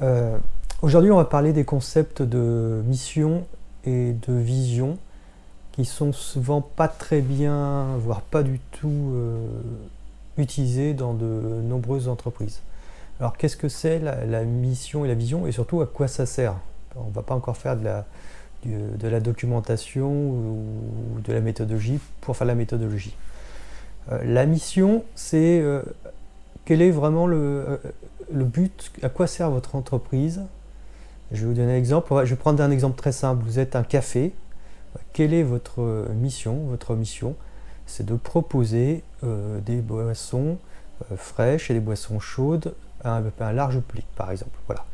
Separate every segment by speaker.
Speaker 1: Euh, Aujourd'hui, on va parler des concepts de mission et de vision qui sont souvent pas très bien, voire pas du tout utilisés dans de nombreuses entreprises. Alors, qu'est-ce que c'est la mission et la vision et surtout à quoi ça sert? On ne va pas encore faire de la documentation ou de la méthodologie pour faire la méthodologie. La mission, c'est quel est vraiment le but, à quoi sert votre entreprise. Je vais vous donner un exemple. Je vais prendre un exemple très simple. Vous êtes un café. Quelle est votre mission? Votre mission, c'est de proposer des boissons fraîches et des boissons chaudes à un large public, par exemple. Voilà.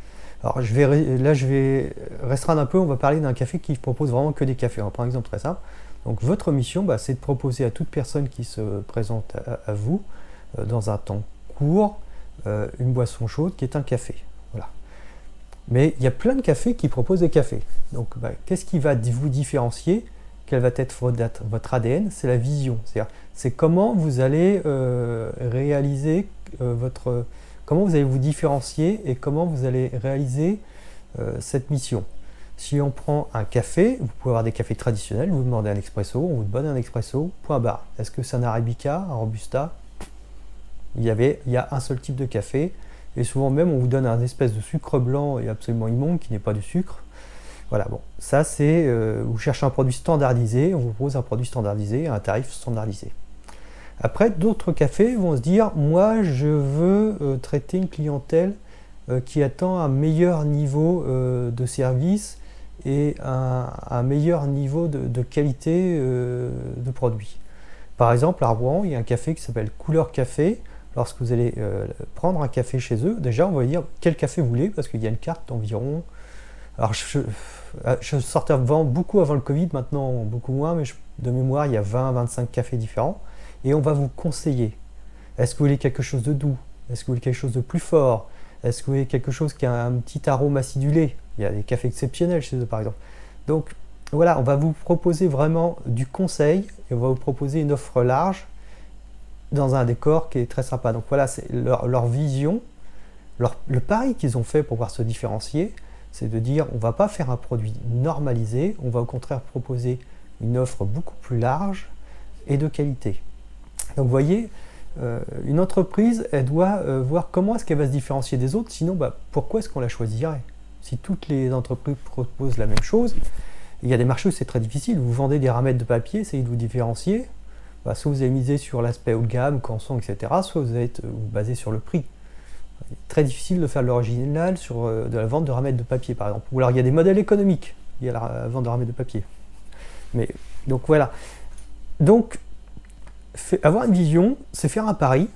Speaker 1: Alors je vais restreindre un peu. On va parler d'un café qui propose vraiment que des cafés. On va prendre un exemple très simple. Donc votre mission, c'est de proposer à toute personne qui se présente à vous dans un temps court une boisson chaude qui est un café. Voilà. Mais il y a plein de cafés qui proposent des cafés. Donc, qu'est-ce qui va vous différencier? Quel va être votre ADN? C'est la vision. C'est comment vous allez réaliser comment vous allez vous différencier et comment vous allez réaliser cette mission. Si on prend un café, vous pouvez avoir des cafés traditionnels, vous demandez un expresso, on vous donne un expresso, point barre. Est-ce que c'est un arabica, un robusta? Il y a un seul type de café. Et souvent même, on vous donne un espèce de sucre blanc et absolument immonde qui n'est pas du sucre. Voilà, bon, ça c'est, vous cherchez un produit standardisé, on vous propose un produit standardisé à un tarif standardisé. Après, d'autres cafés vont se dire, moi je veux traiter une clientèle qui attend un meilleur niveau de service et un meilleur niveau de qualité de produit. Par exemple, à Rouen, il y a un café qui s'appelle Couleur Café. Lorsque vous allez prendre un café chez eux, déjà on va dire quel café vous voulez, parce qu'il y a une carte d'environ. Alors je sortais beaucoup avant le Covid, maintenant beaucoup moins, mais de mémoire il y a 20-25 cafés différents, et on va vous conseiller. Est-ce que vous voulez quelque chose de doux? Est-ce que vous voulez quelque chose de plus fort? Est-ce que vous voulez quelque chose qui a un petit arôme acidulé? Il y a des cafés exceptionnels chez eux par exemple. Donc voilà, on va vous proposer vraiment du conseil, et on va vous proposer une offre large, dans un décor qui est très sympa. Donc voilà, c'est leur vision, le pari qu'ils ont fait pour pouvoir se différencier, c'est de dire on ne va pas faire un produit normalisé, on va au contraire proposer une offre beaucoup plus large et de qualité. Donc vous voyez, une entreprise, elle doit voir comment est-ce qu'elle va se différencier des autres, sinon pourquoi est-ce qu'on la choisirait? Si toutes les entreprises proposent la même chose, il y a des marchés où c'est très difficile, vous vendez des ramettes de papier, essayez de vous différencier. Soit vous avez misé sur l'aspect haut de gamme, canson, etc., soit vous êtes basé sur le prix. Il est très difficile de faire de l'original sur de la vente de ramettes de papier, par exemple. Ou alors il y a des modèles économiques, il y a la vente de ramettes de papier. Mais, donc voilà. Donc, avoir une vision, c'est faire un pari,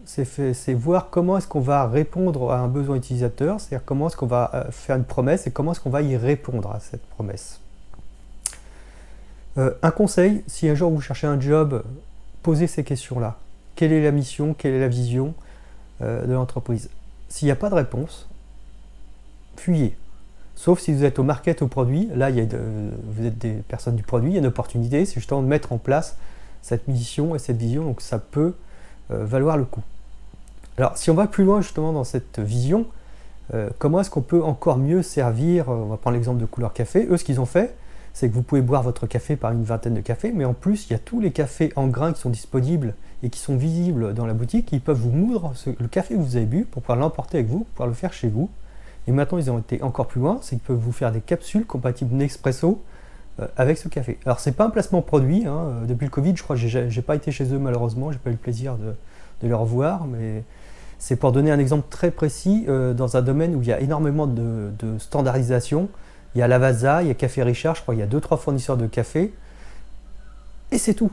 Speaker 1: c'est voir comment est-ce qu'on va répondre à un besoin utilisateur, c'est-à-dire comment est-ce qu'on va faire une promesse et comment est-ce qu'on va y répondre à cette promesse. Un conseil, si un jour vous cherchez un job, posez ces questions-là. Quelle est la mission, quelle est la vision de l'entreprise? S'il n'y a pas de réponse, fuyez. Sauf si vous êtes au market, au produit, là vous êtes des personnes du produit, il y a une opportunité, c'est justement de mettre en place cette mission et cette vision, donc ça peut valoir le coup. Alors si on va plus loin justement dans cette vision, comment est-ce qu'on peut encore mieux servir, on va prendre l'exemple de Couleur Café, eux ce qu'ils ont fait, c'est que vous pouvez boire votre café par une vingtaine de cafés, mais en plus, il y a tous les cafés en grains qui sont disponibles et qui sont visibles dans la boutique. Ils peuvent vous moudre le café que vous avez bu pour pouvoir l'emporter avec vous, pour pouvoir le faire chez vous. Et maintenant, ils ont été encore plus loin, c'est qu'ils peuvent vous faire des capsules compatibles Nespresso avec ce café. Alors, c'est pas un placement produit. Depuis le Covid, je crois que j'ai pas été chez eux malheureusement, j'ai pas eu le plaisir de les revoir, mais c'est pour donner un exemple très précis dans un domaine où il y a énormément de standardisation. Il y a Lavazza, il y a Café Richard, je crois qu'il y a 2-3 fournisseurs de café. Et c'est tout.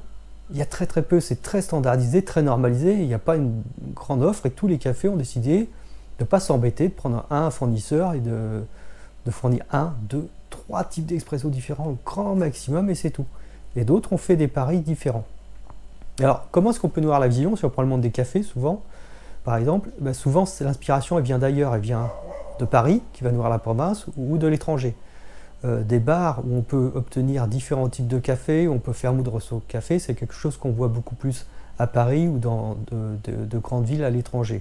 Speaker 1: Il y a très très peu, c'est très standardisé, très normalisé. Il n'y a pas une grande offre et tous les cafés ont décidé de ne pas s'embêter, de prendre un fournisseur et de fournir 1, 2, 3 types d'expresso différents au grand maximum et c'est tout. Et d'autres ont fait des paris différents. Alors, comment est-ce qu'on peut nourrir la vision si on prend le monde des cafés souvent? Par exemple, souvent l'inspiration elle vient d'ailleurs, elle vient de Paris qui va nourrir la province ou de l'étranger. Des bars où on peut obtenir différents types de café, où on peut faire moudre son café, c'est quelque chose qu'on voit beaucoup plus à Paris ou dans de grandes villes à l'étranger.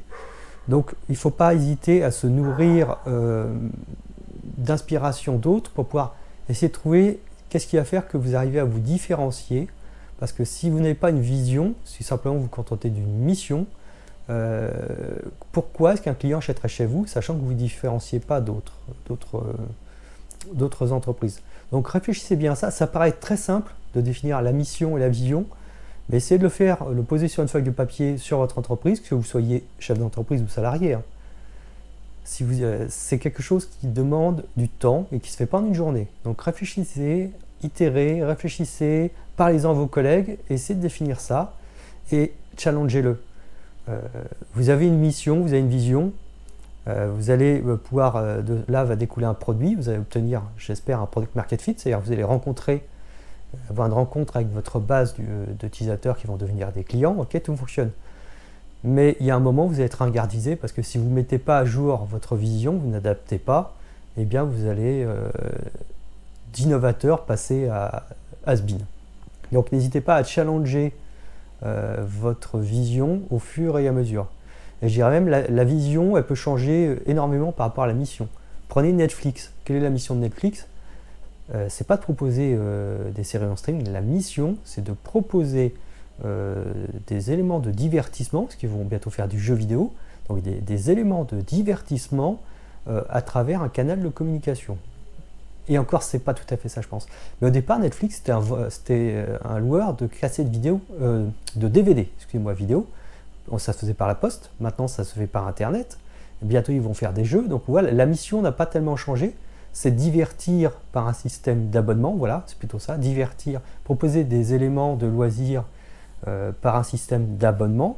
Speaker 1: Donc il ne faut pas hésiter à se nourrir d'inspiration d'autres pour pouvoir essayer de trouver qu'est-ce qui va faire que vous arrivez à vous différencier. Parce que si vous n'avez pas une vision, si simplement vous vous contentez d'une mission, pourquoi est-ce qu'un client achèterait chez vous, sachant que vous ne vous différenciez pas d'autres entreprises? Donc réfléchissez bien à ça. Ça paraît très simple de définir la mission et la vision, mais essayez de le poser sur une feuille de papier sur votre entreprise, que vous soyez chef d'entreprise ou salarié. C'est quelque chose qui demande du temps et qui ne se fait pas en une journée. Donc réfléchissez, itérez, réfléchissez, parlez-en à vos collègues, essayez de définir ça et challengez-le. Vous avez une mission, vous avez une vision, vous allez pouvoir, de là va découler un produit, vous allez obtenir, j'espère, un product market fit, c'est-à-dire vous allez avoir une rencontre avec votre base d'utilisateurs qui vont devenir des clients, ok, tout fonctionne. Mais il y a un moment où vous allez être ringardisé parce que si vous ne mettez pas à jour votre vision, vous n'adaptez pas, eh bien vous allez d'innovateur passer à has-been. Donc n'hésitez pas à challenger votre vision au fur et à mesure. Et je dirais même la vision, elle peut changer énormément par rapport à la mission. Prenez Netflix. Quelle est la mission de Netflix? C'est pas de proposer des séries en streaming. La mission, c'est de proposer des éléments de divertissement, parce qu'ils vont bientôt faire du jeu vidéo, donc des éléments de divertissement à travers un canal de communication. Et encore, c'est pas tout à fait ça, je pense. Mais au départ, Netflix, c'était un loueur de cassettes vidéo, de DVD, excusez-moi, vidéo. Ça se faisait par la poste, maintenant ça se fait par Internet. Bientôt, ils vont faire des jeux. Donc voilà, la mission n'a pas tellement changé. C'est divertir par un système d'abonnement, voilà, c'est plutôt ça, divertir, proposer des éléments de loisirs par un système d'abonnement.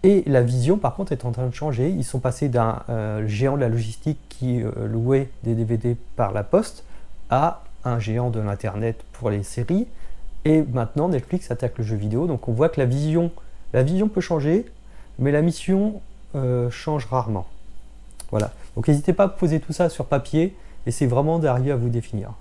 Speaker 1: Et la vision, par contre, est en train de changer. Ils sont passés d'un géant de la logistique qui louait des DVD par la poste à un géant de l'Internet pour les séries. Et maintenant, Netflix attaque le jeu vidéo. Donc on voit que la vision peut changer, mais la mission change rarement. Voilà. Donc n'hésitez pas à poser tout ça sur papier. Essayez vraiment d'arriver à vous définir.